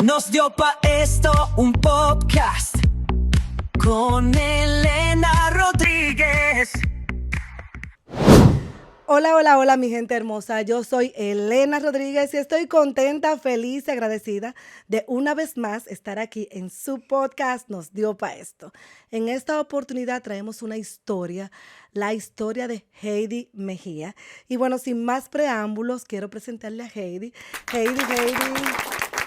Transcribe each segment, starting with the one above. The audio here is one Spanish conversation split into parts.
Nos dio pa' esto un podcast con Elena Rodríguez. Hola, hola, hola, mi gente hermosa. Yo soy Elena Rodríguez y estoy contenta, feliz y agradecida de una vez más estar aquí en su podcast Nos dio pa' esto. En esta oportunidad traemos una historia, la historia de Heidi Mejía. Y bueno, sin más preámbulos, quiero presentarle a Heidi. Heidi,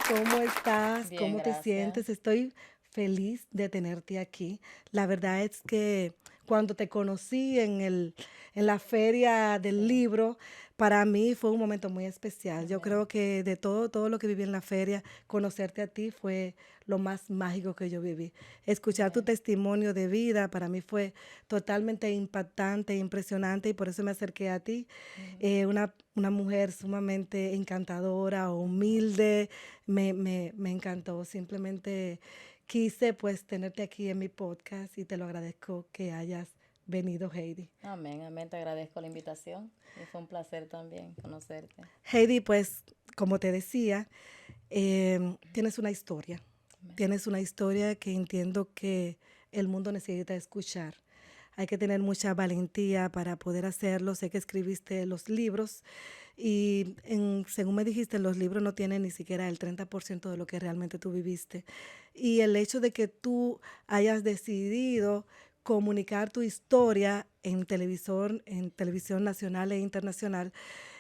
¿cómo estás? Bien, ¿Cómo te gracias. sientes? Estoy feliz de tenerte aquí. La verdad es que cuando te conocí en la feria del libro, para mí fue un momento muy especial. Yo creo que de todo lo que viví en la feria, conocerte a ti fue lo más mágico que yo viví. Escuchar tu testimonio de vida para mí fue totalmente impactante, impresionante y por eso me acerqué a ti. Una mujer sumamente encantadora, humilde, me encantó. Simplemente quise pues tenerte aquí en mi podcast y te lo agradezco que hayas venido, Heidi. Amén, amén. Te agradezco la invitación y fue un placer también conocerte. Heidi, pues como te decía, tienes una historia. Amén. Tienes una historia que entiendo que el mundo necesita escuchar. Hay que tener mucha valentía para poder hacerlo. Sé que escribiste los libros y según me dijiste, los libros no tienen ni siquiera el 30% de lo que realmente tú viviste. Y el hecho de que tú hayas decidido comunicar tu historia en televisión nacional e internacional,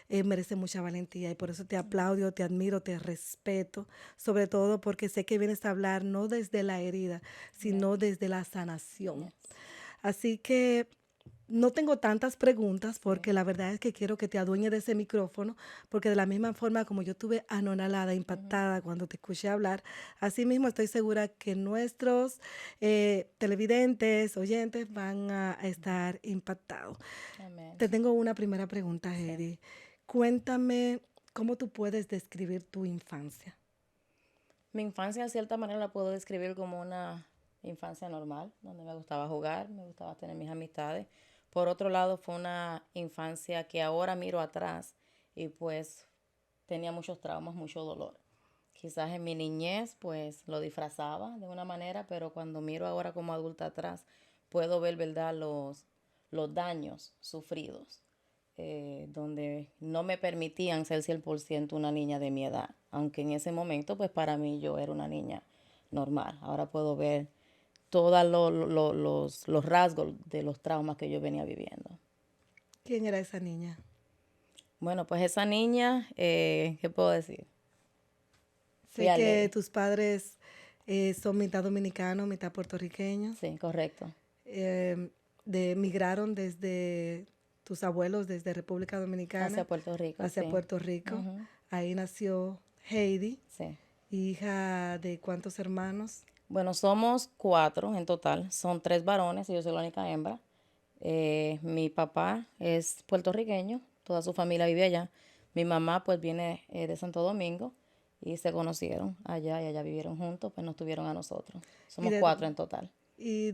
merece mucha valentía y por eso te aplaudo, te admiro, te respeto, sobre todo porque sé que vienes a hablar no desde la herida, sino desde la sanación. Yes. Así que no tengo tantas preguntas porque la verdad es que quiero que te adueñes de ese micrófono porque de la misma forma como yo estuve anonadada, impactada cuando te escuché hablar, así mismo estoy segura que nuestros televidentes, oyentes van a estar impactados. Amén. Te tengo una primera pregunta, Sí. Heidi. Cuéntame cómo tú puedes describir tu infancia. Mi infancia, de cierta manera, la puedo describir como una infancia normal, donde me gustaba jugar, me gustaba tener mis amistades. Por otro lado, fue una infancia que ahora miro atrás y pues tenía muchos traumas, mucho dolor. Quizás en mi niñez pues lo disfrazaba de una manera, pero cuando miro ahora como adulta atrás, puedo ver, ¿verdad?, los daños sufridos, donde no me permitían ser 100% una niña de mi edad, aunque en ese momento pues para mí yo era una niña normal. Ahora puedo ver todos los rasgos de los traumas que yo venía viviendo. ¿Quién era esa niña? Bueno, pues esa niña, ¿qué puedo decir? Fui Sé que alegre. tus padres son mitad dominicanos, mitad puertorriqueños. Sí, correcto. Migraron desde tus abuelos desde República Dominicana Hacia Puerto Rico, hacia sí. Puerto Rico. Ujú. Ahí nació Heidi, Sí. hija de ¿cuántos hermanos? Bueno, somos 4 en total. Son 3 varones y yo soy la única hembra. Mi papá es puertorriqueño, toda su familia vive allá. Mi mamá pues viene de Santo Domingo y se conocieron allá y allá vivieron juntos, pues nos tuvieron a nosotros. Somos 4 en total. Y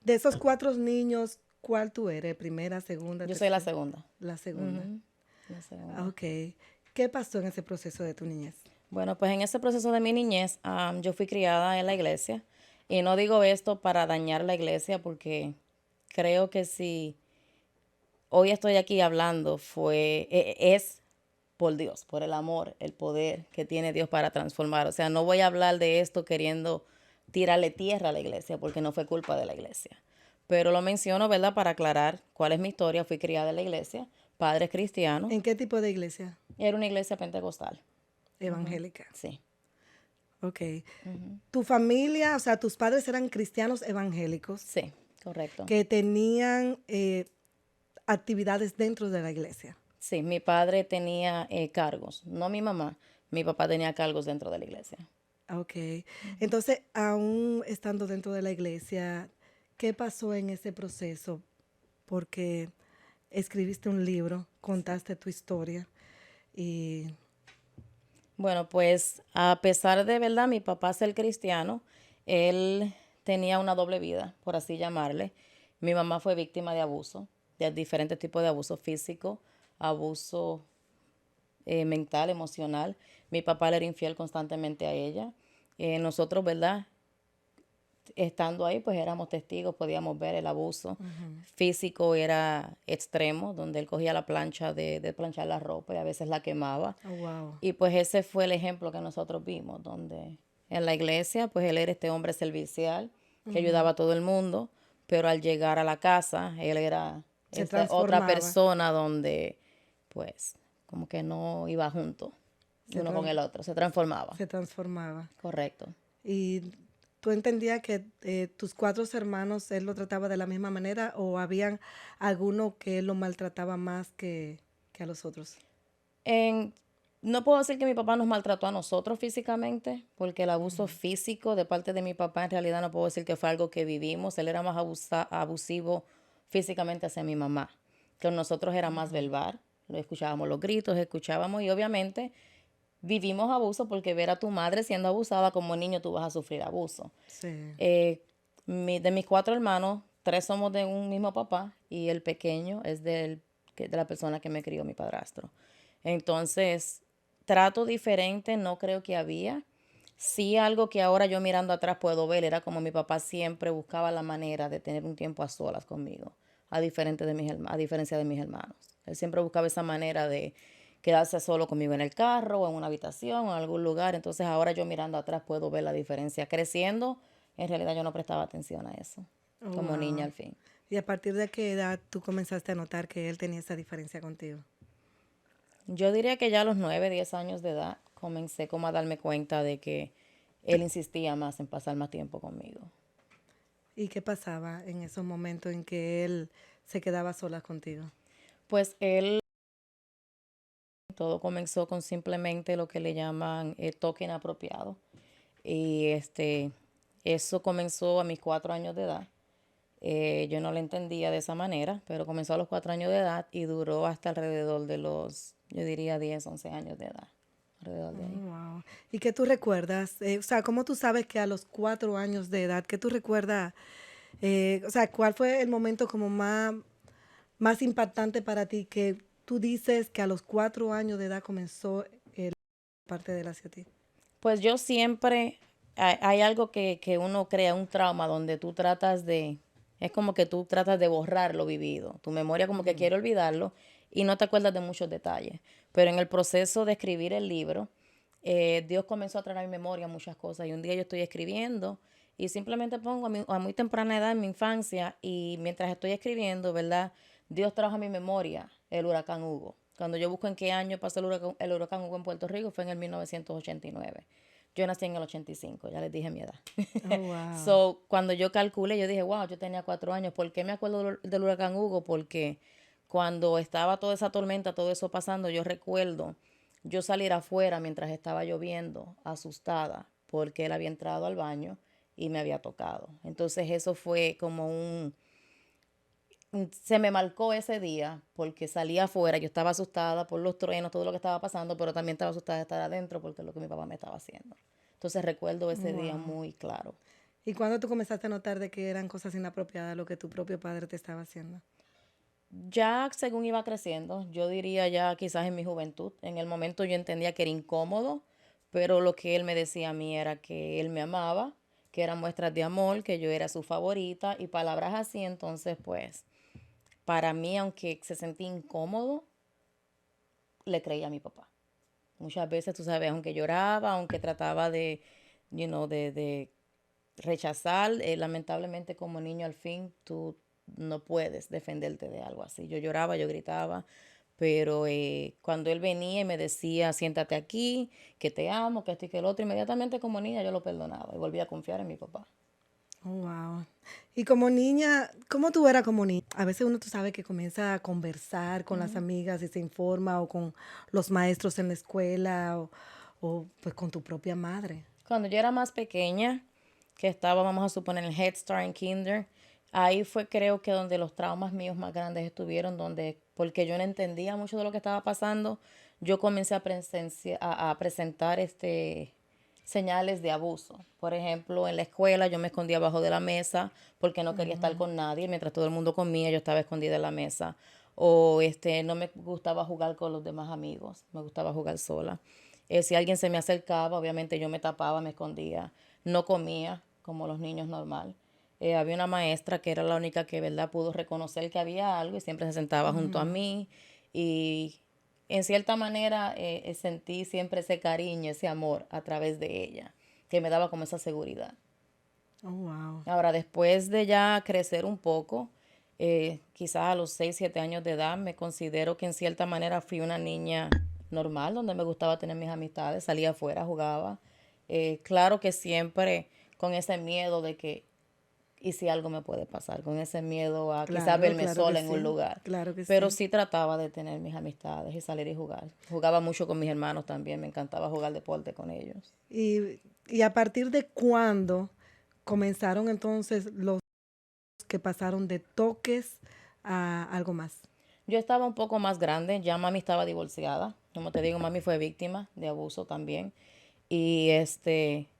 de esos 4 niños, ¿cuál tú eres? ¿Primera, segunda, Yo soy la tercera? segunda. La segunda. Ujú, la segunda. Ah, ok. ¿Qué pasó en ese proceso de tu niñez? Bueno, pues en ese proceso de mi niñez, yo fui criada en la iglesia. Y no digo esto para dañar la iglesia, porque creo que si hoy estoy aquí hablando, es por Dios, por el amor, el poder que tiene Dios para transformar. O sea, no voy a hablar de esto queriendo tirarle tierra a la iglesia, porque no fue culpa de la iglesia. Pero lo menciono, ¿verdad?, para aclarar cuál es mi historia. Fui criada en la iglesia, padres cristianos. ¿En qué tipo de iglesia? Era una iglesia pentecostal. Evangélica. Sí. Ok. Tu familia, o sea, tus padres eran cristianos evangélicos Sí, correcto. que tenían actividades dentro de la iglesia. Sí, mi padre tenía cargos, no mi mamá. Mi papá tenía cargos dentro de la iglesia. Ok. Entonces, aún estando dentro de la iglesia, ¿qué pasó en ese proceso? Porque escribiste un libro, contaste tu historia y Bueno, pues a pesar de, ¿verdad?, mi papá ser cristiano, él tenía una doble vida, por así llamarle. Mi mamá fue víctima de abuso. de diferentes tipos de abuso físico, abuso mental, emocional. Mi papá le era infiel constantemente a ella. Nosotros, ¿verdad? Estando ahí, pues éramos testigos, podíamos ver el abuso físico, era extremo, donde él cogía la plancha de planchar la ropa y a veces la quemaba. Oh, wow. Y pues ese fue el ejemplo que nosotros vimos, donde en la iglesia, pues él era este hombre servicial que ayudaba a todo el mundo, pero al llegar a la casa, él era Se esta otra transformaba. persona donde, pues, como que no iba junto Se, uno con tran- el otro, se transformaba. se transformaba. Correcto. ¿Y tú entendías que tus cuatro hermanos él lo trataba de la misma manera o habían alguno que él lo maltrataba más que a los otros? En, no puedo decir que mi papá nos maltrató a nosotros físicamente, porque el abuso físico de parte de mi papá en realidad no puedo decir que fue algo que vivimos. Él era más abusivo físicamente hacia mi mamá. Con nosotros era más verbal. Lo escuchábamos los gritos, escuchábamos y obviamente vivimos abuso porque ver a tu madre siendo abusada como niño tú vas a sufrir abuso. Sí. De mis cuatro hermanos, tres somos de un mismo papá y el pequeño es de la persona que me crió, mi padrastro. Entonces, trato diferente no creo que había. Sí, algo que ahora yo mirando atrás puedo ver era como mi papá siempre buscaba la manera de tener un tiempo a solas conmigo, a diferencia de mis hermanos. Él siempre buscaba esa manera de quedarse solo conmigo en el carro o en una habitación o en algún lugar. Entonces ahora yo mirando atrás puedo ver la diferencia. Creciendo, en realidad yo no prestaba atención a eso, Oh, como niña wow. al fin. ¿Y a partir de qué edad tú comenzaste a notar que él tenía esa diferencia contigo? Yo diría que ya a los 9, 10 años de edad comencé como a darme cuenta de que él insistía más en pasar más tiempo conmigo. ¿Y qué pasaba en esos momentos en que él se quedaba sola contigo? Pues él, todo comenzó con simplemente lo que le llaman toque inapropiado. Y eso comenzó a mis 4 años de edad. Yo no lo entendía de esa manera, pero comenzó a los 4 años de edad y duró hasta alrededor de los, yo diría 10, 11 años de edad. Alrededor de ahí. Oh, wow. ¿Y qué tú recuerdas? O sea, ¿cómo tú sabes que a los 4 años de edad, qué tú recuerdas? O sea, ¿cuál fue el momento como más impactante para ti que tú dices que a los 4 años de edad comenzó parte de él hacia ti? Pues yo siempre, hay algo que uno crea, un trauma donde tú tratas de, es como que tú tratas de borrar lo vivido. Tu memoria como que quiere olvidarlo y no te acuerdas de muchos detalles. Pero en el proceso de escribir el libro, Dios comenzó a traer a mi memoria muchas cosas. Y un día yo estoy escribiendo y simplemente pongo a muy temprana edad en mi infancia y mientras estoy escribiendo, ¿verdad? Dios trajo a mi memoria el huracán Hugo. Cuando yo busco en qué año pasó el huracán Hugo en Puerto Rico, fue en el 1989. Yo nací en el 85, ya les dije mi edad. Oh, wow. So, cuando yo calculé, yo dije, wow, yo tenía 4 años. ¿Por qué me acuerdo del huracán Hugo? Porque cuando estaba toda esa tormenta, todo eso pasando, yo recuerdo yo salir afuera mientras estaba lloviendo, asustada, porque él había entrado al baño y me había tocado. Entonces eso fue como se me marcó ese día porque salí afuera, yo estaba asustada por los truenos, todo lo que estaba pasando, pero también estaba asustada de estar adentro porque es lo que mi papá me estaba haciendo. Entonces recuerdo ese día Wow. muy claro. ¿Y cuándo tú comenzaste a notar de que eran cosas inapropiadas lo que tu propio padre te estaba haciendo? Ya según iba creciendo, yo diría ya quizás en mi juventud, en el momento yo entendía que era incómodo, pero lo que él me decía a mí era que él me amaba, que eran muestras de amor, que yo era su favorita y palabras así, entonces pues para mí, aunque se sentía incómodo, le creía a mi papá. Muchas veces, tú sabes, aunque lloraba, aunque trataba de, de rechazar, lamentablemente como niño al fin tú no puedes defenderte de algo así. Yo lloraba, yo gritaba, pero cuando él venía y me decía, siéntate aquí, que te amo, que esto y que el otro, inmediatamente como niña yo lo perdonaba y volví a confiar en mi papá. Oh, wow. Y como niña, ¿cómo tú eras como niña? A veces uno, tú sabes, que comienza a conversar con las amigas y se informa o con los maestros en la escuela o pues con tu propia madre. Cuando yo era más pequeña, que estaba, vamos a suponer, en Head Start, en Kinder, ahí fue creo que donde los traumas míos más grandes estuvieron, donde, porque yo no entendía mucho de lo que estaba pasando, yo comencé a presentar señales de abuso. Por ejemplo, en la escuela yo me escondía abajo de la mesa porque no quería estar con nadie. Mientras todo el mundo comía, yo estaba escondida en la mesa. O no me gustaba jugar con los demás amigos, me gustaba jugar sola. Si alguien se me acercaba, obviamente yo me tapaba, me escondía. No comía como los niños normal. Había una maestra que era la única que, ¿verdad?, pudo reconocer que había algo y siempre se sentaba junto a mí. Y en cierta manera sentí siempre ese cariño, ese amor a través de ella, que me daba como esa seguridad. Oh, wow. Ahora, después de ya crecer un poco, quizás a los 6 7 años de edad, me considero que en cierta manera fui una niña normal, donde me gustaba tener mis amistades, salía afuera, jugaba. Claro que siempre con ese miedo de que, ¿y si algo me puede pasar? Con ese miedo a quizás Claro, verme claro sola que en un sí. lugar. Claro que Pero sí. sí trataba de tener mis amistades y salir y jugar. Jugaba mucho con mis hermanos también, me encantaba jugar deporte con ellos. Y a partir de cuándo comenzaron entonces los que pasaron de toques a algo más? Yo estaba un poco más grande, ya mami estaba divorciada. Como te digo, mami fue víctima de abuso también. Y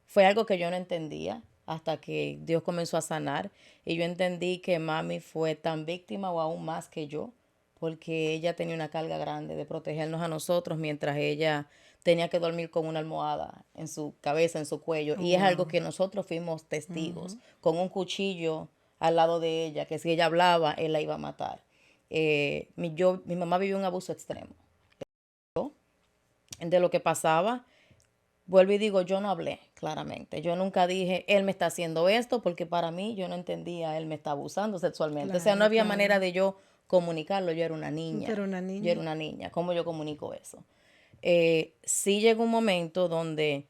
fue algo que yo no entendía hasta que Dios comenzó a sanar. Y yo entendí que mami fue tan víctima o aún más que yo, porque ella tenía una carga grande de protegernos a nosotros mientras ella tenía que dormir con una almohada en su cabeza, en su cuello. Oh, Y es algo wow. que nosotros fuimos testigos, con un cuchillo al lado de ella, que si ella hablaba, él la iba a matar. Mi mamá vivió un abuso extremo de lo que pasaba. Vuelvo y digo, yo no hablé claramente. Yo nunca dije, él me está haciendo esto, porque para mí yo no entendía, él me está abusando sexualmente. O sea, no Claro, había manera claro. de yo comunicarlo. Yo era una Tú niña. eras una Yo era niña. una niña. ¿Cómo yo comunico eso? Sí llegó un momento donde el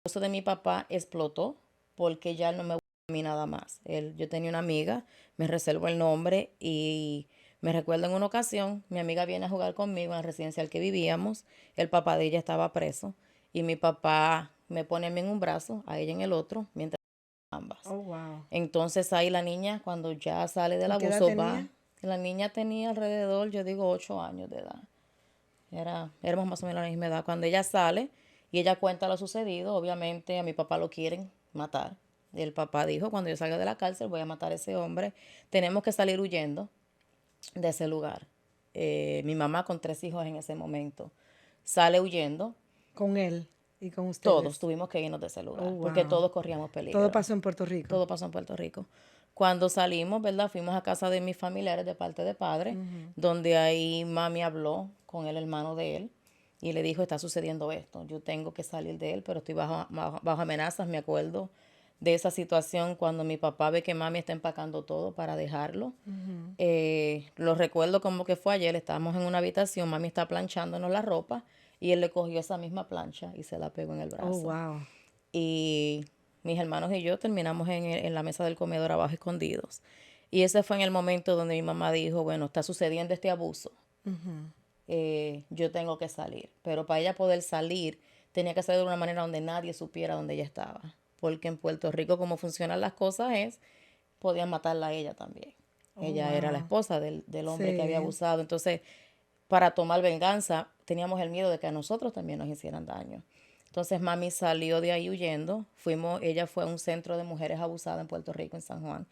esposo de mi papá explotó porque ya él no me gustaba a mí nada más. Yo tenía una amiga, me reservo el nombre y me recuerdo en una ocasión, mi amiga viene a jugar conmigo en la residencia al que vivíamos, el papá de ella estaba preso y mi papá me pone a mí en un brazo, a ella en el otro, mientras ambas. Oh, wow. Entonces ahí la niña, cuando ya sale del ¿Y qué edad abuso, va, tenía? la niña tenía alrededor, yo digo, 8 años de edad. Éramos más o menos la misma edad. Cuando ella sale y ella cuenta lo sucedido, obviamente a mi papá lo quieren matar. El papá dijo, cuando yo salga de la cárcel voy a matar a ese hombre. Tenemos que salir huyendo de ese lugar. Mi mamá con 3 hijos en ese momento sale huyendo. Con él y con Todos ustedes. tuvimos que irnos de ese Oh, lugar porque wow. todos corríamos Todo peligro. pasó en Puerto Rico. Todo pasó en Puerto Rico. Cuando salimos, ¿verdad? Fuimos a casa de mis familiares de parte de padre, donde ahí mami habló con el hermano de él y le dijo, está sucediendo esto, yo tengo que salir de él, pero estoy bajo amenazas. Me acuerdo de esa situación cuando mi papá ve que mami está empacando todo para dejarlo. Lo recuerdo como que fue ayer, estábamos en una habitación, mami está planchándonos la ropa y él le cogió esa misma plancha y se la pegó en el Oh, brazo. wow. Y mis hermanos y yo terminamos en la mesa del comedor abajo escondidos. Y ese fue en el momento donde mi mamá dijo, bueno, está sucediendo este abuso, yo tengo que salir. Pero para ella poder salir, tenía que ser de una manera donde nadie supiera dónde ella estaba. Porque en Puerto Rico, como funcionan las cosas es, podían matarla a ella también. Oh, Ella era la wow. esposa del hombre que había Sí. abusado. Entonces, para tomar venganza, teníamos el miedo de que a nosotros también nos hicieran daño. Entonces mami salió de ahí huyendo. Ella fue a un centro de mujeres abusadas en Puerto Rico, en San Juan,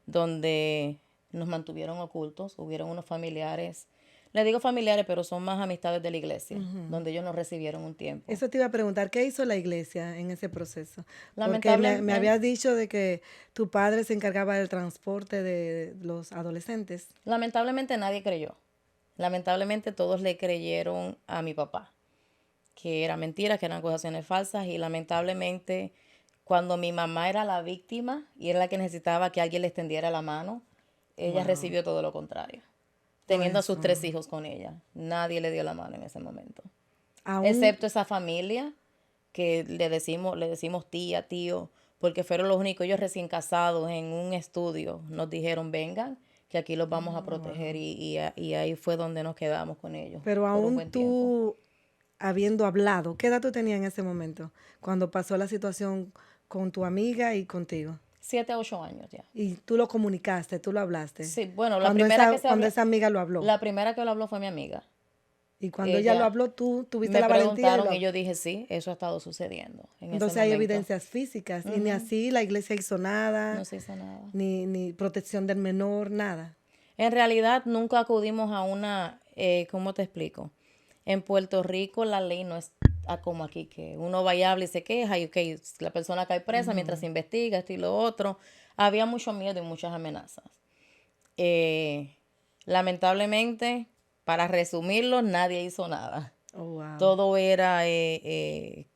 donde nos mantuvieron ocultos. Hubieron unos familiares, le digo familiares, pero son más amistades de la iglesia, donde ellos nos recibieron un tiempo. Eso te iba a preguntar, ¿qué hizo la iglesia en ese proceso? Porque me Lamentablemente, habías dicho de que tu padre se encargaba del transporte de los adolescentes. lamentablemente nadie creyó. Lamentablemente todos le creyeron a mi papá, que era mentira, que eran acusaciones falsas y lamentablemente cuando mi mamá era la víctima y era la que necesitaba que alguien le extendiera la mano, ella Wow. recibió todo lo contrario. Por Teniendo a sus eso. 3 hijos con ella, nadie le dio la mano en ese momento. Aún, Excepto esa familia que le decimos tía, tío, porque fueron los únicos, ellos recién casados en un estudio, nos dijeron vengan, que aquí los vamos a proteger y ahí fue donde nos quedamos con ellos pero por un aún buen tiempo. tú habiendo hablado, ¿qué edad tú tenías en ese momento? Cuando pasó la situación con tu amiga y contigo. 7 a 8 años ya. Y tú lo comunicaste, tú lo hablaste. Sí, bueno, Cuando esa amiga lo habló. la primera que lo habló fue mi amiga. Y cuando ella lo Ella habló, tú tuviste me la valentía de preguntaron lo... y yo dije, sí, eso ha estado sucediendo en ese Entonces hay momento. evidencias físicas. Y ni así la iglesia hizo nada, No se hizo nada. ni protección del menor, nada. En realidad nunca acudimos a una, ¿cómo te explico? En Puerto Rico la ley no es como aquí, que uno va y habla y se queja y ok, la persona cae presa mientras se investiga, esto y lo otro. Había mucho miedo y muchas amenazas. Eh, Lamentablemente, para resumirlo, nadie hizo nada. Oh, wow. Todo era, hay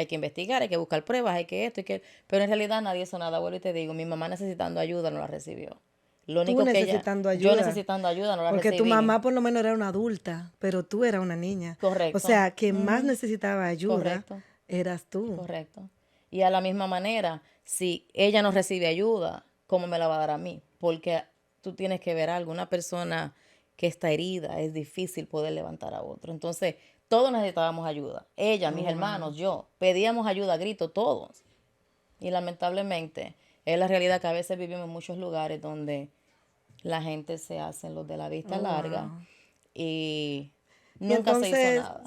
que investigar, hay que buscar pruebas, hay que esto, pero en realidad nadie hizo nada. Vuelvo y te digo, mi mamá necesitando ayuda no la recibió. Lo Tú único que necesitando yo ayuda. necesitando ayuda no la Porque tu recibí. mamá por lo menos era una adulta, pero tú eras una niña. O Correcto. sea, quien más necesitaba ayuda Correcto. eras tú. Correcto. Y a la misma manera, si ella no recibe ayuda, ¿cómo me la va a dar a mí? Porque tú tienes que ver algo, una persona que está herida, es difícil poder levantar a otro. Entonces, todos necesitábamos ayuda. Ella, mis hermanos, yo, pedíamos ayuda a grito, todos. Y lamentablemente, es la realidad que a veces vivimos en muchos lugares donde la gente se hace los de la vista larga y Y nunca se hizo entonces, nada.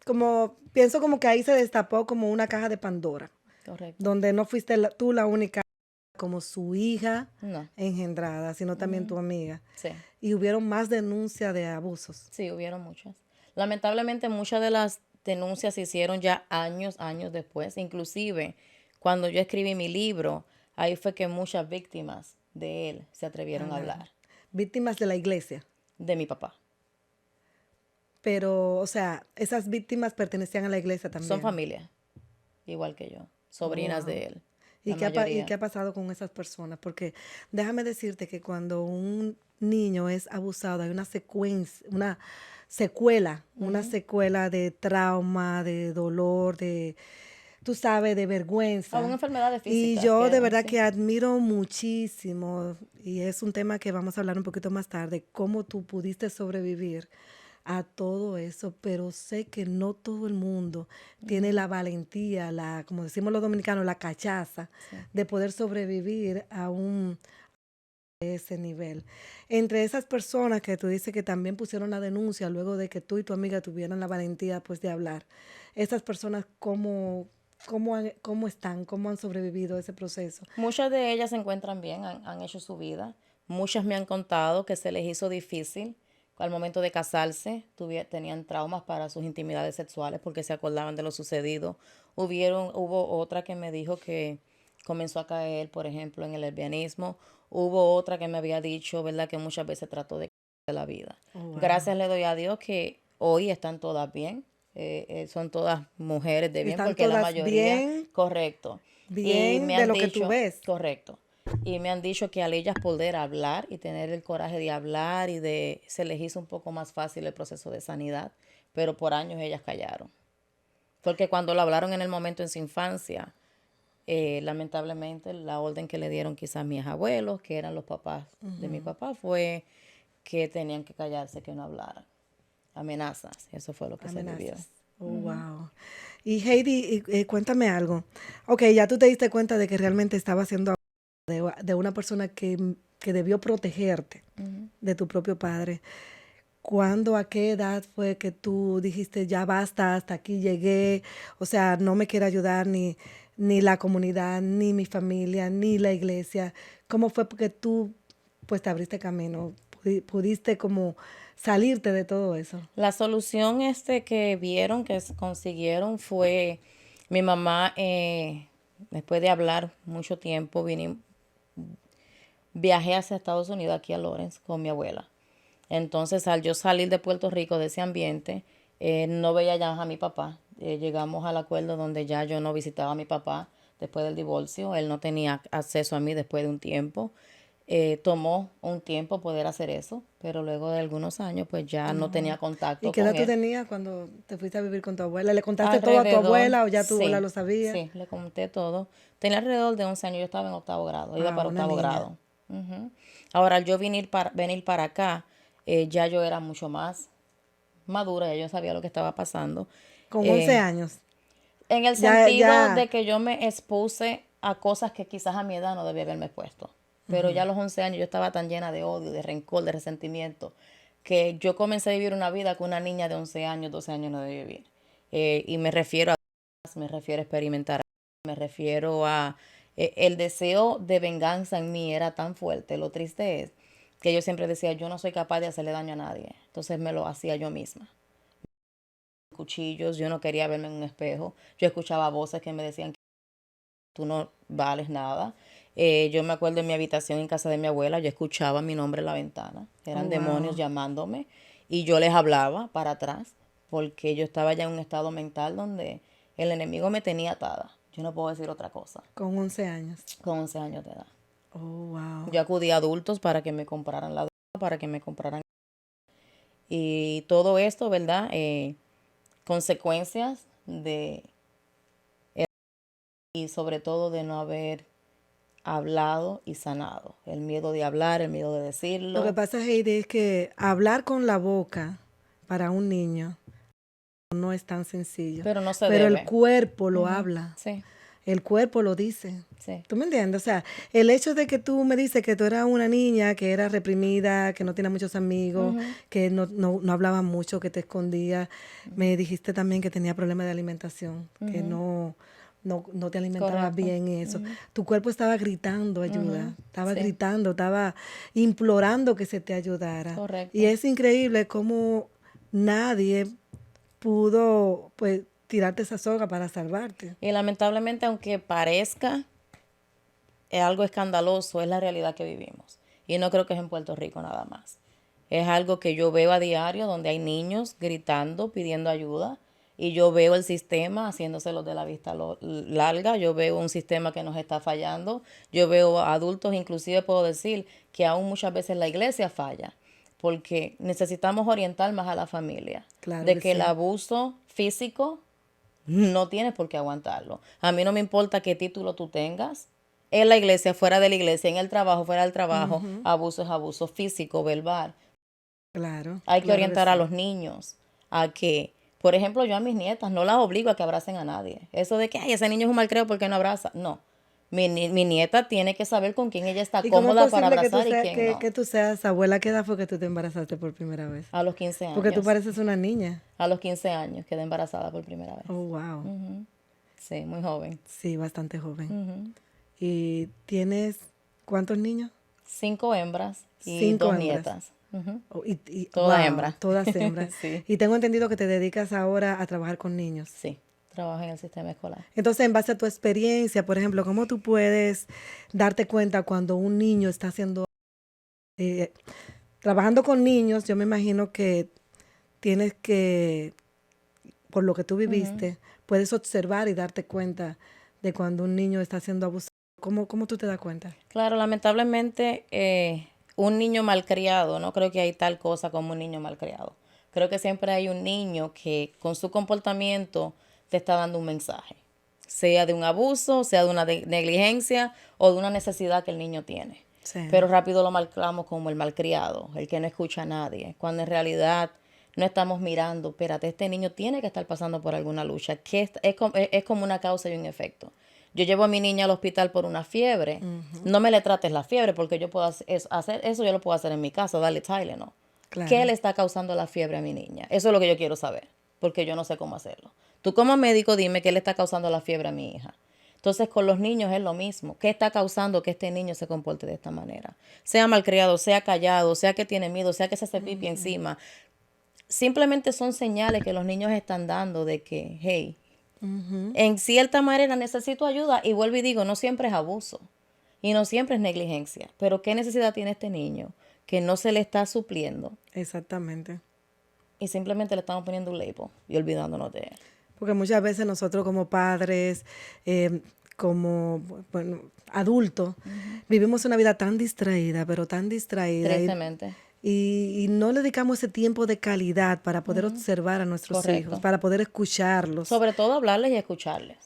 como pienso como que ahí se destapó como una caja de Pandora, Correcto. donde no fuiste tú la única como su hija No. engendrada, sino también tu amiga. Sí. Y hubieron más denuncias de abusos. Sí, hubieron muchas. Lamentablemente muchas de las denuncias se hicieron ya años después. Inclusive, cuando yo escribí mi libro, ahí fue que muchas víctimas de él se atrevieron a hablar. Víctimas de la iglesia. De mi papá. Pero, o sea, esas víctimas pertenecían a la iglesia también. Son familia, igual que yo. Sobrinas de él. ¿Y La qué, mayoría. ¿Y qué ha pasado con esas personas? Porque déjame decirte que cuando un niño es abusado hay una secuela de trauma, de dolor, de, tú sabes, de vergüenza. Una enfermedades Y físicas. yo de verdad sí. que admiro muchísimo, y es un tema que vamos a hablar un poquito más tarde, cómo tú pudiste sobrevivir a todo eso, pero sé que no todo el mundo tiene la valentía, como decimos los dominicanos, la cachaza de poder sobrevivir a ese nivel. Entre esas personas que tú dices que también pusieron la denuncia luego de que tú y tu amiga tuvieran la valentía pues de hablar, esas personas cómo están, cómo han sobrevivido a ese proceso. Muchas de ellas se encuentran bien, han hecho su vida. Muchas me han contado que se les hizo difícil al momento de casarse, tenían traumas para sus intimidades sexuales porque se acordaban de lo sucedido. Hubo otra que me dijo que comenzó a caer, por ejemplo, en el lesbianismo. Hubo otra que me había dicho, ¿verdad?, que muchas veces trató de la vida. Wow. Gracias le doy a Dios que hoy están todas bien. Son todas mujeres de bien, Están porque la todas mayoría, bien, correcto. bien Y me de han lo que tú dicho, ves. correcto. Y me han dicho que al ellas poder hablar y tener el coraje de hablar se les hizo un poco más fácil el proceso de sanidad, pero por años ellas callaron. Porque cuando lo hablaron en el momento en su infancia, lamentablemente la orden que le dieron quizás mis abuelos, que eran los papás de mi papá, fue que tenían que callarse, que no hablaran. Amenazas, eso fue lo que se vivió. Oh, wow. Y Heidi, cuéntame algo. Ok, ya tú te diste cuenta de que realmente estaba siendo de una persona que debió protegerte de tu propio padre. ¿Cuándo, a qué edad fue que tú dijiste, ya basta, hasta aquí llegué? O sea, no me quiere ayudar ni la comunidad, ni mi familia, ni la iglesia. ¿Cómo fue porque tú pues te abriste camino? Pudiste como salirte de todo eso. La solución que vieron, que consiguieron fue mi mamá, después de hablar mucho tiempo, viajé hacia Estados Unidos, aquí a Lawrence, con mi abuela. Entonces, al yo salir de Puerto Rico, de ese ambiente, no veía ya a mi papá. Llegamos al acuerdo donde ya yo no visitaba a mi papá después del divorcio. Él no tenía acceso a mí después de un tiempo. Tomó un tiempo poder hacer eso, pero luego de algunos años pues ya no tenía contacto ¿Y qué con edad tú él. tenías cuando te fuiste a vivir con tu abuela? ¿Le contaste todo a tu abuela o ya tu abuela lo sabía? Sí, le conté todo. Tenía alrededor de 11 años, yo estaba en octavo grado, iba para una octavo niña. grado. Ahora, al yo venir para acá, ya yo era mucho más madura, ya yo sabía lo que estaba pasando. Con 11 años. En el sentido de que yo me expuse a cosas que quizás a mi edad no debía haberme expuesto. Pero ya a los 11 años yo estaba tan llena de odio, de rencor, de resentimiento, que yo comencé a vivir una vida que una niña de 11 años, 12 años no debe vivir. Y me refiero a experimentar, me refiero a el deseo de venganza en mí era tan fuerte. Lo triste es que yo siempre decía, yo no soy capaz de hacerle daño a nadie. Entonces me lo hacía yo misma. Cuchillos, yo no quería verme en un espejo. Yo escuchaba voces que me decían que tú no vales nada. Yo me acuerdo en mi habitación en casa de mi abuela, yo escuchaba mi nombre en la ventana. Eran Oh, demonios wow. llamándome y yo les hablaba para atrás porque yo estaba ya en un estado mental donde el enemigo me tenía atada. Yo no puedo decir otra cosa. Con 11 años. Con 11 años de edad. Oh, wow. Yo acudí a adultos para que me compraran la droga, para que me compraran. Y todo esto, ¿verdad? Consecuencias de, y sobre todo de no haber hablado y sanado. El miedo de hablar, el miedo de Lo que decirlo. pasa, Heidi, es que hablar con la boca para un niño no es tan sencillo. Pero no se Pero el debe. cuerpo lo Ujú. habla. Sí, El cuerpo lo dice. sí. ¿Tú me entiendes? O sea, el hecho de que tú me dices que tú eras una niña que era reprimida, que no tenía muchos amigos, que no hablaba mucho, que te escondía, me dijiste también que tenía problemas de alimentación, que no te alimentabas Correcto. bien y eso. Tu cuerpo estaba gritando ayuda, estaba Sí. gritando, estaba implorando que se te ayudara. Correcto. Y es increíble cómo nadie pudo, pues, tirarte esa soga para salvarte. Y lamentablemente, aunque parezca algo escandaloso, es la realidad que vivimos. Y no creo que es en Puerto Rico nada más. Es algo que yo veo a diario donde hay niños gritando, pidiendo ayuda. Y yo veo el sistema haciéndose de la vista larga. Yo veo un sistema que nos está fallando. Yo veo adultos, inclusive puedo decir que aún muchas veces la iglesia falla. Porque necesitamos orientar más a la familia. Claro De que que el sí. abuso físico no tienes por qué aguantarlo. A mí no me importa qué título tú tengas. En la iglesia, fuera de la iglesia, en el trabajo, fuera del trabajo, abuso es abuso físico, verbal. Claro, Hay que claro que orientar a sí. los niños a que, por ejemplo, yo a mis nietas no las obligo a que abracen a nadie. Eso de que, ay, ese niño es un malcriado porque no abraza. No. Mi nieta tiene que saber con quién ella está ¿Y cómo es cómoda para posible que tú, abrazar y quién no. que tú seas abuela? ¿Qué edad fue que tú te embarazaste por primera vez? A los 15 Porque tú años. pareces una niña. A los 15 años quedé embarazada por primera vez. Oh, wow. Sí, muy joven. Sí, bastante joven. Ujú. ¿Y tienes cuántos niños? 5 hembras y 5 2 hembras. nietas. Ujú. Oh, Todas wow, hembras. todas hembras. Sí. Y tengo entendido que te dedicas ahora a trabajar con niños. Sí, trabajo en el sistema escolar. Entonces, en base a tu experiencia, por ejemplo, ¿cómo tú puedes darte cuenta cuando un niño está haciendo, eh, trabajando con niños? Yo me imagino que tienes que, por lo que tú viviste, puedes observar y darte cuenta de cuando un niño está siendo abusado. ¿Cómo tú te das cuenta? Claro, lamentablemente, un niño malcriado, no creo que hay tal cosa como un niño malcriado. Creo que siempre hay un niño que con su comportamiento te está dando un mensaje, sea de un abuso, sea de una negligencia o de una necesidad que el niño tiene. Sí. Pero rápido lo marcamos como el malcriado, el que no escucha a nadie, cuando en realidad no estamos mirando, espérate, este niño tiene que estar pasando por alguna lucha, que es como una causa y un efecto. Yo llevo a mi niña al hospital por una fiebre, no me le trates la fiebre porque yo puedo hacer eso, yo lo puedo hacer en mi casa, darle Tylenol. Claro. ¿Qué le está causando la fiebre a mi niña? Eso es lo que yo quiero saber, porque yo no sé cómo hacerlo. Tú como médico dime qué le está causando la fiebre a mi hija. Entonces con los niños es lo mismo. ¿Qué está causando que este niño se comporte de esta manera? Sea malcriado, sea callado, sea que tiene miedo, sea que se hace pipi encima. Simplemente son señales que los niños están dando de que, hey, en cierta manera necesito ayuda. Y vuelvo y digo, no siempre es abuso y no siempre es negligencia. Pero ¿qué necesidad tiene este niño que no se le está supliendo? Exactamente. Y simplemente le estamos poniendo un label y olvidándonos de él. Porque muchas veces nosotros como padres, como bueno, adultos, vivimos una vida tan distraída, pero tan distraída. Tristemente. Y no le dedicamos ese tiempo de calidad para poder observar a nuestros Correcto. hijos, para poder escucharlos. Sobre todo hablarles y escucharles.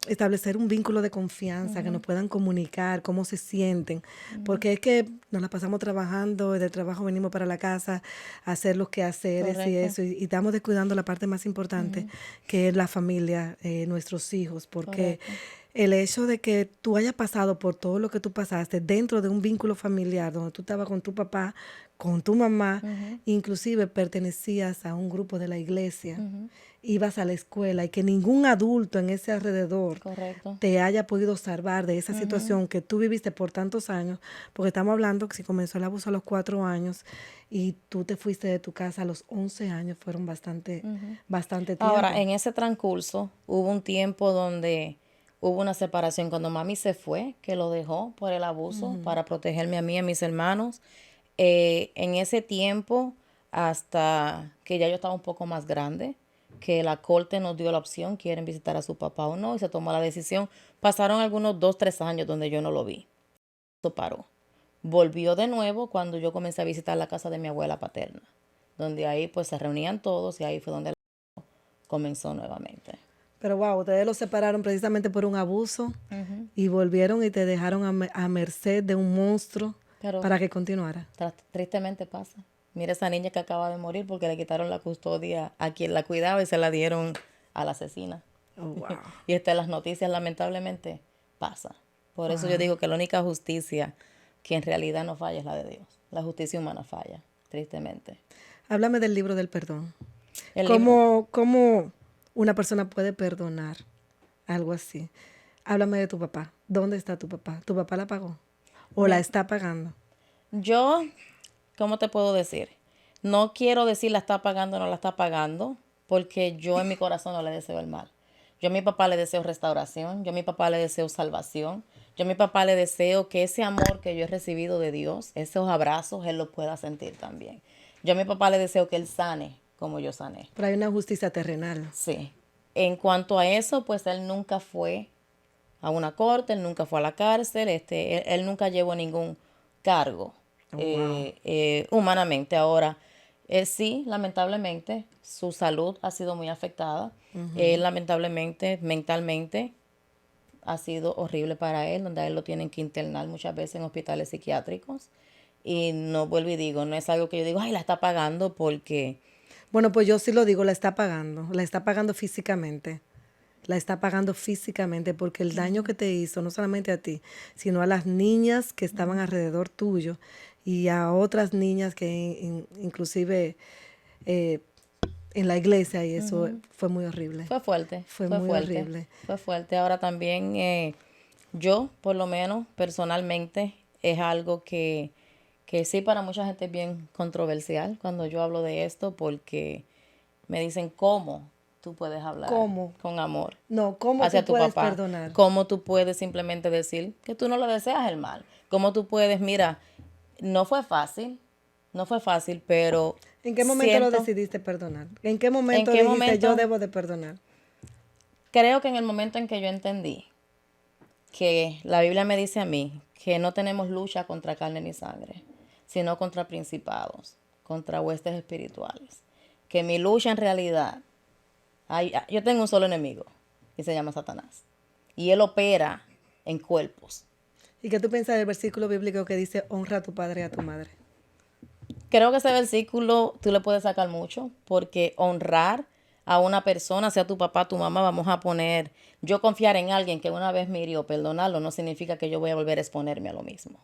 Establecer un vínculo de confianza, que nos puedan comunicar cómo se sienten, porque es que nos la pasamos trabajando, y del trabajo venimos para la casa a hacer los quehaceres y Correcto. eso, y estamos descuidando la parte más importante, que es la familia, nuestros hijos, porque el hecho de que tú hayas pasado por todo lo que tú pasaste dentro de un vínculo familiar donde tú estabas con tu papá, con tu mamá, inclusive pertenecías a un grupo de la iglesia, ibas a la escuela y que ningún adulto en ese alrededor Correcto. te haya podido salvar de esa situación que tú viviste por tantos años, porque estamos hablando que si comenzó el abuso a los 4 años y tú te fuiste de tu casa a los 11 años, fueron bastante tiempo. Ahora, en ese transcurso hubo un tiempo donde hubo una separación cuando mami se fue, que lo dejó por el abuso para protegerme a mí y a mis hermanos. En ese tiempo, hasta que ya yo estaba un poco más grande, que la corte nos dio la opción, quieren visitar a su papá o no, y se tomó la decisión. Pasaron algunos 2, 3 años donde yo no lo vi. Eso paró. Volvió de nuevo cuando yo comencé a visitar la casa de mi abuela paterna, donde ahí pues se reunían todos y ahí fue donde comenzó nuevamente. Pero wow, ustedes los separaron precisamente por un abuso y volvieron y te dejaron a merced de un monstruo Pero para que continuara. tristemente pasa. Mira esa niña que acaba de morir porque le quitaron la custodia a quien la cuidaba y se la dieron a la asesina. Oh, wow. Y en las noticias lamentablemente pasa. Por eso yo digo que la única justicia que en realidad no falla es la de Dios. La justicia humana falla, tristemente. Háblame del libro del perdón. El libro- ¿Cómo una persona puede perdonar algo así? Háblame de tu papá. ¿Dónde está tu papá? ¿Tu papá la pagó? ¿O la está pagando? Yo, ¿cómo te puedo decir? No quiero decir la está pagando o no la está pagando, porque yo en mi corazón no le deseo el mal. Yo a mi papá le deseo restauración, yo a mi papá le deseo salvación, yo a mi papá le deseo que ese amor que yo he recibido de Dios, esos abrazos, él lo pueda sentir también. Yo a mi papá le deseo que él sane como yo sané. Pero hay una justicia terrenal. Sí. En cuanto a eso, pues él nunca fue a una corte, él nunca fue a la cárcel, él nunca llevó ningún cargo humanamente. Ahora, sí, lamentablemente, su salud ha sido muy afectada. Él, lamentablemente, mentalmente, ha sido horrible para él, donde a él lo tienen que internar muchas veces en hospitales psiquiátricos. Y no vuelvo y digo, no es algo que yo digo, ay, la está pagando porque... Bueno, pues yo sí lo digo, la está pagando. La está pagando físicamente. La está pagando físicamente porque el daño que te hizo, no solamente a ti, sino a las niñas que estaban alrededor tuyo y a otras niñas que inclusive en la iglesia, y eso fue muy horrible. Fue fuerte. Fue muy fuerte, horrible. Fue fuerte. Ahora también yo, por lo menos, personalmente, es algo que sí para mucha gente es bien controversial cuando yo hablo de esto porque me dicen, ¿cómo tú puedes hablar ¿Cómo? con amor No, ¿cómo hacia tú tu puedes papá? perdonar? ¿Cómo tú puedes simplemente decir que tú no le deseas el mal? ¿Cómo tú puedes, mira, no fue fácil, pero ¿En qué momento lo siento- decidiste perdonar? ¿En qué momento qué dijiste momento? yo debo de perdonar? Creo que en el momento en que yo entendí que la Biblia me dice a mí que no tenemos lucha contra carne ni sangre, sino contra principados, contra huestes espirituales. Que mi lucha en realidad, yo tengo un solo enemigo y se llama Satanás. Y él opera en cuerpos. ¿Y qué tú piensas del versículo bíblico que dice honra a tu padre y a tu madre? Creo que ese versículo tú le puedes sacar mucho, porque honrar a una persona, sea tu papá, tu mamá, vamos a poner, yo confiar en alguien que una vez me hirió, perdonarlo, no significa que yo voy a volver a exponerme a lo mismo.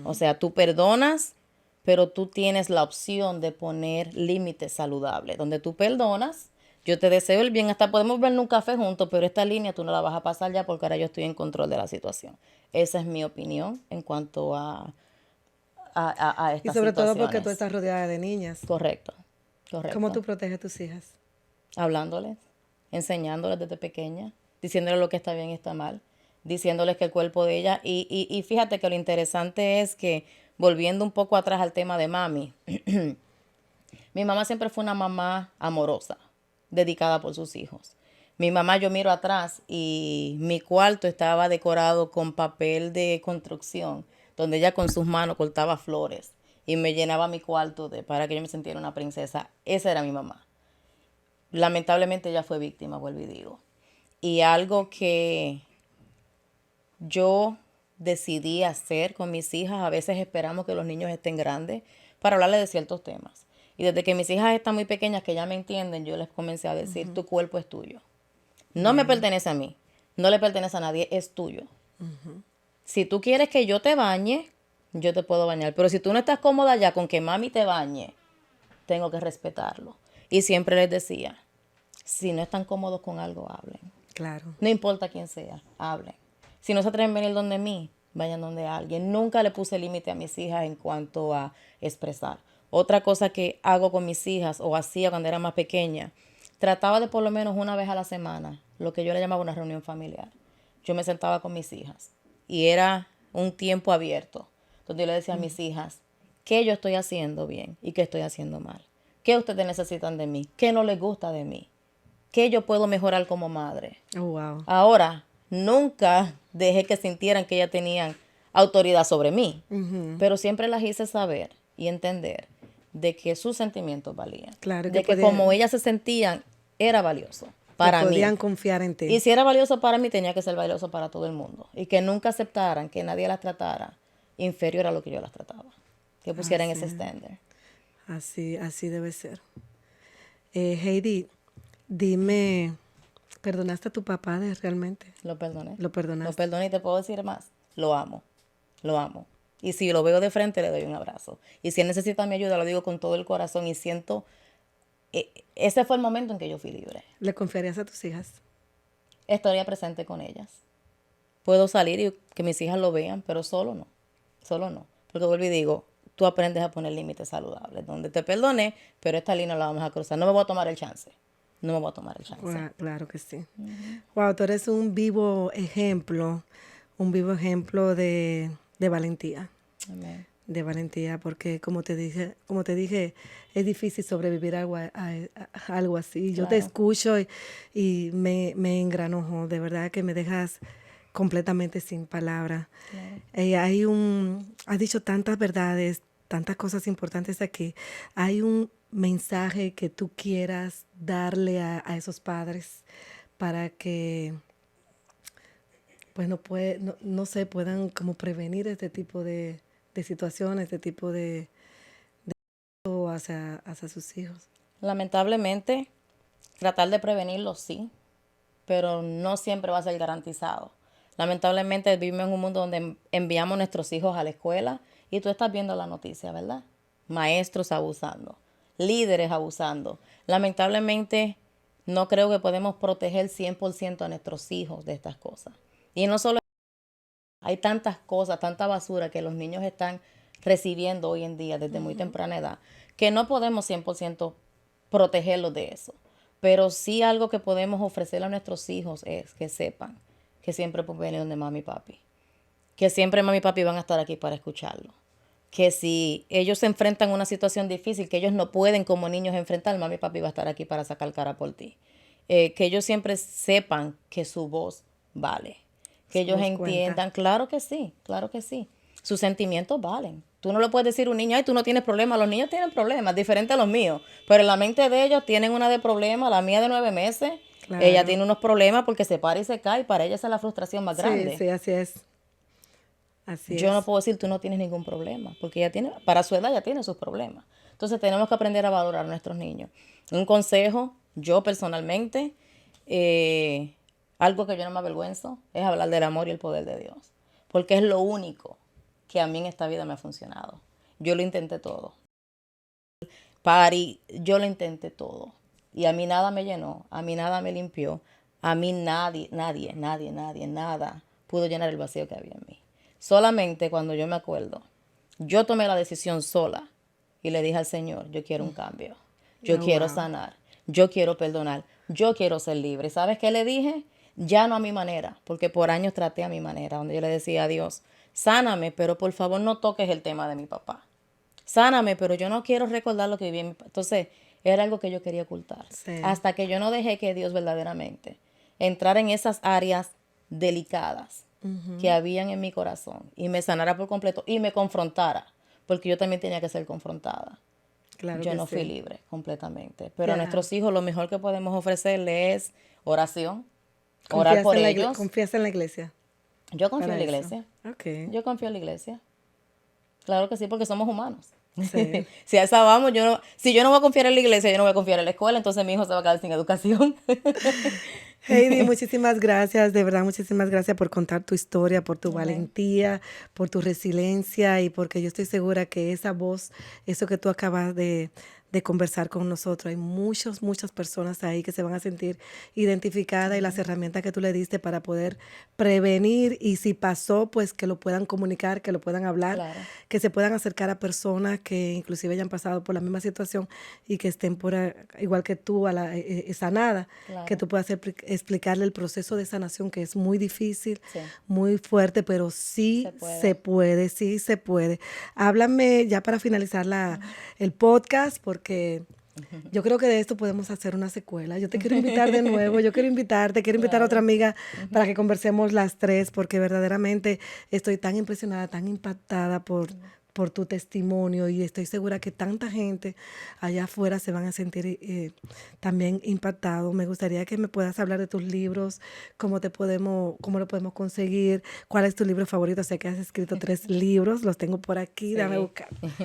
O sea, tú perdonas, pero tú tienes la opción de poner límites saludables. Donde tú perdonas, yo te deseo el bien, hasta podemos ver un café juntos, pero esta línea tú no la vas a pasar ya porque ahora yo estoy en control de la situación. Esa es mi opinión en cuanto a Y estas sobre todo porque tú situaciones. estás rodeada de niñas. Correcto, correcto. ¿Cómo tú proteges a tus hijas? Hablándoles, enseñándoles desde pequeña, diciéndoles lo que está bien y está mal, diciéndoles que el cuerpo de ella, y fíjate que lo interesante es que, volviendo un poco atrás al tema de mami, mi mamá siempre fue una mamá amorosa, dedicada por sus hijos. Mi mamá, yo miro atrás y mi cuarto estaba decorado con papel de construcción, donde ella con sus manos cortaba flores y me llenaba mi cuarto para que yo me sintiera una princesa. Esa era mi mamá. Lamentablemente ella fue víctima, vuelvo y digo. Y algo que yo decidí hacer con mis hijas, a veces esperamos que los niños estén grandes para hablarles de ciertos temas. Y desde que mis hijas están muy pequeñas, que ya me entienden, yo les comencé a decir, tu cuerpo es tuyo. No me pertenece a mí. no le pertenece a nadie, es tuyo. Si tú quieres que yo te bañe, yo te puedo bañar. Pero si tú no estás cómoda ya con que mami te bañe, tengo que respetarlo. Y siempre les decía, si no están cómodos con algo, hablen. Claro. No importa quién sea, hablen. Si no se atreven a venir donde mí, vayan donde alguien. Nunca le puse límite a mis hijas en cuanto a expresar. Otra cosa que hago con mis hijas, o hacía cuando era más pequeña, trataba de por lo menos una vez a la semana, lo que yo le llamaba una reunión familiar. Yo me sentaba con mis hijas y era un tiempo abierto, donde yo le decía a mis hijas, ¿qué yo estoy haciendo bien y qué estoy haciendo mal? ¿Qué ustedes necesitan de mí? ¿Qué no les gusta de mí? ¿Qué yo puedo mejorar como madre? Oh, wow. Ahora, nunca dejé que sintieran que ellas tenían autoridad sobre mí, pero siempre las hice saber y entender de que sus sentimientos valían. Claro, de que que como ellas se sentían, era valioso para mí. podían confiar en ti. Y si era valioso para mí, tenía que ser valioso para todo el mundo. Y que nunca aceptaran que nadie las tratara inferior a lo que yo las trataba. Que pusieran ese estándar. Así debe ser. Heidi, dime, ¿perdonaste a tu papá realmente? Lo perdoné. ¿Lo perdonaste? Lo perdoné y te puedo decir más. Lo amo. Lo amo. Y si lo veo de frente, le doy un abrazo. Y si él necesita mi ayuda, lo digo con todo el corazón y siento... ese fue el momento en que yo fui libre. ¿Le confiarías a tus hijas? Estaría presente con ellas. Puedo salir y que mis hijas lo vean, pero solo no. Solo no. Porque vuelvo y digo, tú aprendes a poner límites saludables. Donde te perdoné, pero esta línea la vamos a cruzar. No me voy a tomar el chance. No me voy a tomar el chance. Claro que sí. Wow, tú eres un vivo ejemplo de valentía. Amén. De valentía, porque como te dije, es difícil sobrevivir a algo así. Yo te Claro. escucho y me engranojo, de verdad que me dejas completamente sin palabras. Has dicho tantas verdades, tantas cosas importantes aquí. Hay un mensaje que tú quieras darle a esos padres para que pues no sé, puedan como prevenir este tipo de situaciones, este tipo de hacia sus hijos. Lamentablemente, tratar de prevenirlo sí, pero no siempre va a ser garantizado. Lamentablemente vivimos en un mundo donde enviamos a nuestros hijos a la escuela y tú estás viendo la noticia, ¿verdad? Maestros abusando, líderes abusando. Lamentablemente no creo que podemos proteger 100% a nuestros hijos de estas cosas. Y no solo hay tantas cosas, tanta basura que los niños están recibiendo hoy en día desde muy temprana edad, que no podemos 100% protegerlos de eso. Pero sí algo que podemos ofrecerle a nuestros hijos es que sepan que siempre pueden venir donde mami y papi. Que siempre mami y papi van a estar aquí para escucharlo. Que si ellos se enfrentan a una situación difícil que ellos no pueden como niños enfrentar, mami y papi va a estar aquí para sacar cara por ti. Que ellos siempre sepan que su voz vale. Que ellos entiendan, claro que sí, claro que sí. Sus sentimientos valen. Tú no le puedes decir a un niño, ay, tú no tienes problemas. Los niños tienen problemas, diferentes a los míos. Pero en la mente de ellos tienen una de problemas. La mía de 9 meses, Claro. ella tiene unos problemas porque se para y se cae. Para ella esa es la frustración más grande. Sí, así es. Yo no puedo decir tú no tienes ningún problema, porque ella tiene, para su edad ya tiene sus problemas. Entonces tenemos que aprender a valorar a nuestros niños. Un consejo, yo personalmente, algo que yo no me avergüenzo, es hablar del amor y el poder de Dios. Porque es lo único que a mí en esta vida me ha funcionado. Yo lo intenté todo. Yo lo intenté todo. Y a mí nada me llenó, a mí nada me limpió, a mí nadie, nada pudo llenar el vacío que había en mí. Solamente cuando yo me acuerdo, yo tomé la decisión sola y le dije al Señor, yo quiero un cambio, yo quiero sanar, yo quiero perdonar, yo quiero ser libre. ¿Y sabes qué le dije? Ya no a mi manera, porque por años traté a mi manera, donde yo le decía a Dios, sáname, pero por favor no toques el tema de mi papá. Sáname, pero yo no quiero recordar lo que viví en mi papá. Entonces, era algo que yo quería ocultar. Sí. Hasta que yo no dejé que Dios verdaderamente entrara en esas áreas delicadas que habían en mi corazón y me sanara por completo y me confrontara, porque yo también tenía que ser confrontada. Claro Yo que no sí. fui libre completamente. Pero a Ya. nuestros hijos lo mejor que podemos ofrecerles es oración, orar por ellos. ¿Confías en la iglesia? Yo confío en la para eso? iglesia. Ok. Yo confío en la iglesia. Claro que sí, porque somos humanos. Sí. Si a esa vamos, si yo no voy a confiar en la iglesia, yo no voy a confiar en la escuela, entonces mi hijo se va a quedar sin educación. Heidi, muchísimas gracias, de verdad, muchísimas gracias por contar tu historia, por tu valentía, por tu resiliencia y porque yo estoy segura que esa voz, eso que tú acabas de conversar con nosotros, hay muchas personas ahí que se van a sentir identificadas y las herramientas que tú le diste para poder prevenir y si pasó, pues que lo puedan comunicar, que lo puedan hablar, Claro. que se puedan acercar a personas que inclusive hayan pasado por la misma situación y que estén igual que tú sanada, que Claro. tú puedas explicarle el proceso de sanación que es muy difícil, Sí. muy fuerte, pero sí Se puede. se puede, sí se puede. Háblame ya para finalizar el podcast, porque yo creo que de esto podemos hacer una secuela. Yo te quiero invitar de nuevo, yo quiero invitarte, quiero invitar a otra Claro. amiga para que conversemos las tres, porque verdaderamente estoy tan impresionada, tan impactada por tu testimonio y estoy segura que tanta gente allá afuera se van a sentir también impactados. Me gustaría que me puedas hablar de tus libros, cómo lo podemos conseguir, cuál es tu libro favorito. Sé que has escrito 3 libros, los tengo por aquí, dame Sí. buscar. Los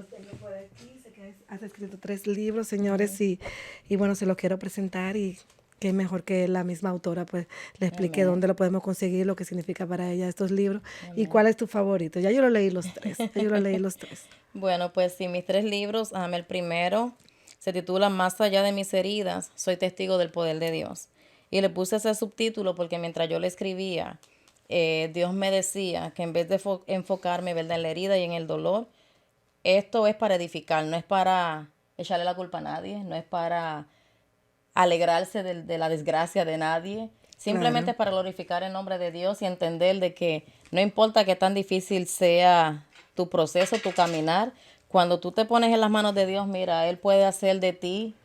tengo por aquí, sé que has escrito 3 libros, señores, y bueno, se los quiero presentar y qué mejor que la misma autora pues le explique Amén. dónde lo podemos conseguir, lo que significa para ella estos libros y Amén. cuál es tu favorito. Ya yo lo leí los 3, ya yo lo leí los 3. Bueno, pues sí, mis 3 libros, el primero se titula Más allá de mis heridas, soy testigo del poder de Dios. Y le puse ese subtítulo porque mientras yo le escribía, Dios me decía que en vez de enfocarme, ¿verdad?, en la herida y en el dolor, esto es para edificar, no es para echarle la culpa a nadie, no es para alegrarse de la desgracia de nadie. Simplemente Claro. es para glorificar el nombre de Dios y entender de que no importa qué tan difícil sea tu proceso, tu caminar, cuando tú te pones en las manos de Dios, mira, Él puede hacer de ti,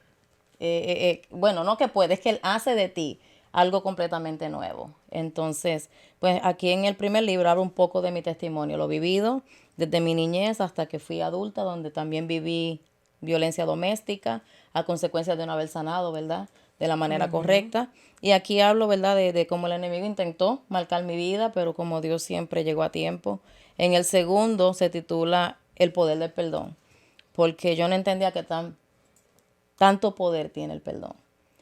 bueno, no que puede, es que Él hace de ti algo completamente nuevo. Entonces, pues aquí en el primer libro hablo un poco de mi testimonio, lo vivido desde mi niñez hasta que fui adulta, donde también viví violencia doméstica a consecuencia de no haber sanado, ¿verdad?, de la manera correcta. Y aquí hablo, ¿verdad?, de cómo el enemigo intentó marcar mi vida, pero como Dios siempre llegó a tiempo. En el segundo se titula El poder del perdón, porque yo no entendía que tanto poder tiene el perdón.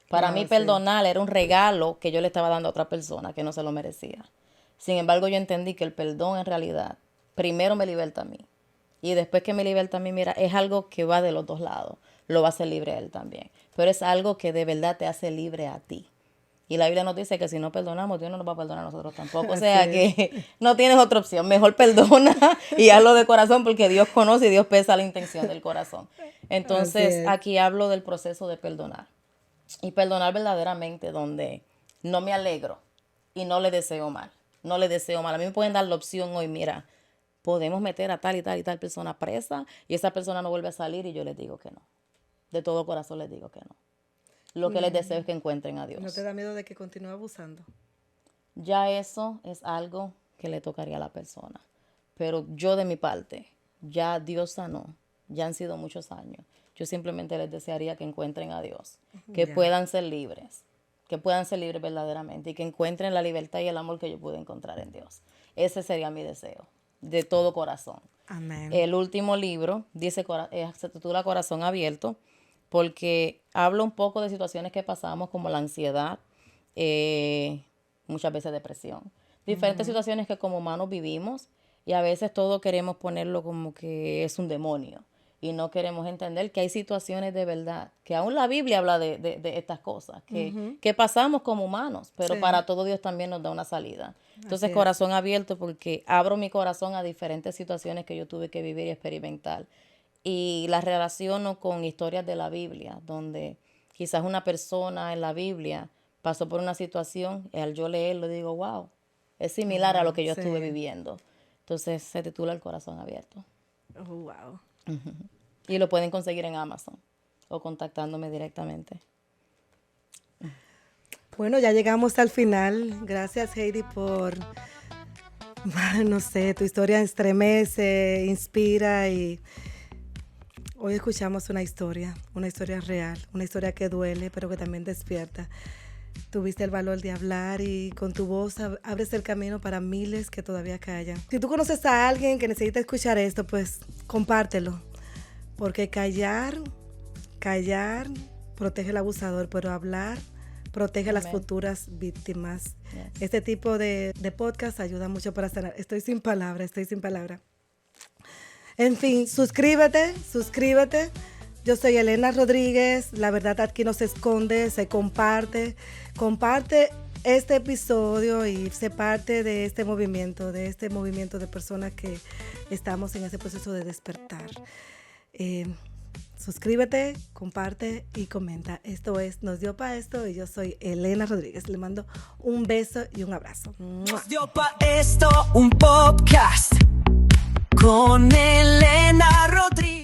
Para Wow, mí sí. perdonar era un regalo que yo le estaba dando a otra persona que no se lo merecía. Sin embargo, yo entendí que el perdón en realidad primero me liberta a mí. Y después que me liberta a mí, mira, es algo que va de los dos lados. Lo va a hacer libre a él también. Pero es algo que de verdad te hace libre a ti. Y la Biblia nos dice que si no perdonamos, Dios no nos va a perdonar a nosotros tampoco. O sea Así que no tienes otra opción. Mejor perdona y hazlo de corazón porque Dios conoce y Dios pesa la intención del corazón. Entonces, es. aquí hablo del proceso de perdonar. Y perdonar verdaderamente donde no me alegro y no le deseo mal. No le deseo mal. A mí me pueden dar la opción hoy, mira, podemos meter a tal y tal y tal persona presa y esa persona no vuelve a salir y yo les digo que no. De todo corazón les digo que no. Lo que les deseo es que encuentren a Dios. ¿No te da miedo de que continúe abusando? Ya eso es algo que le tocaría a la persona. Pero yo de mi parte, ya Dios sanó, ya han sido muchos años. Yo simplemente les desearía que encuentren a Dios, que Ya. puedan ser libres verdaderamente y que encuentren la libertad y el amor que yo pude encontrar en Dios. Ese sería mi deseo, de todo corazón. Amén. El último libro se titula Corazón Abierto, porque habla un poco de situaciones que pasamos como la ansiedad, muchas veces depresión, diferentes situaciones que como humanos vivimos y a veces todo queremos ponerlo como que es un demonio y no queremos entender que hay situaciones de verdad, que aún la Biblia habla de estas cosas, que pasamos como humanos, pero Sí. para todo Dios también nos da una salida. Entonces, Así es. corazón abierto porque abro mi corazón a diferentes situaciones que yo tuve que vivir y experimentar. Y las relaciono con historias de la Biblia, donde quizás una persona en la Biblia pasó por una situación y al yo leerlo digo, wow, es similar a lo que yo Sí. estuve viviendo. Entonces se titula El corazón abierto. Oh, wow. Y lo pueden conseguir en Amazon o contactándome directamente. Bueno, ya llegamos al final. Gracias, Heidi, por, no sé, tu historia estremece, inspira y hoy escuchamos una historia real, una historia que duele, pero que también despierta. Tuviste el valor de hablar y con tu voz abres el camino para miles que todavía callan. Si tú conoces a alguien que necesita escuchar esto, pues compártelo. Porque callar protege al abusador, pero hablar protege a las Amén. futuras víctimas. Yes. Este tipo de podcast ayuda mucho para sanar. Estoy sin palabra. En fin, suscríbete. Yo soy Elena Rodríguez. La verdad aquí no se esconde, se comparte. Comparte este episodio y sé parte de este movimiento de personas que estamos en ese proceso de despertar. Suscríbete, comparte y comenta. Esto es Nos dio pa' esto y yo soy Elena Rodríguez. Le mando un beso y un abrazo. ¡Mua! Nos dio pa' esto un podcast con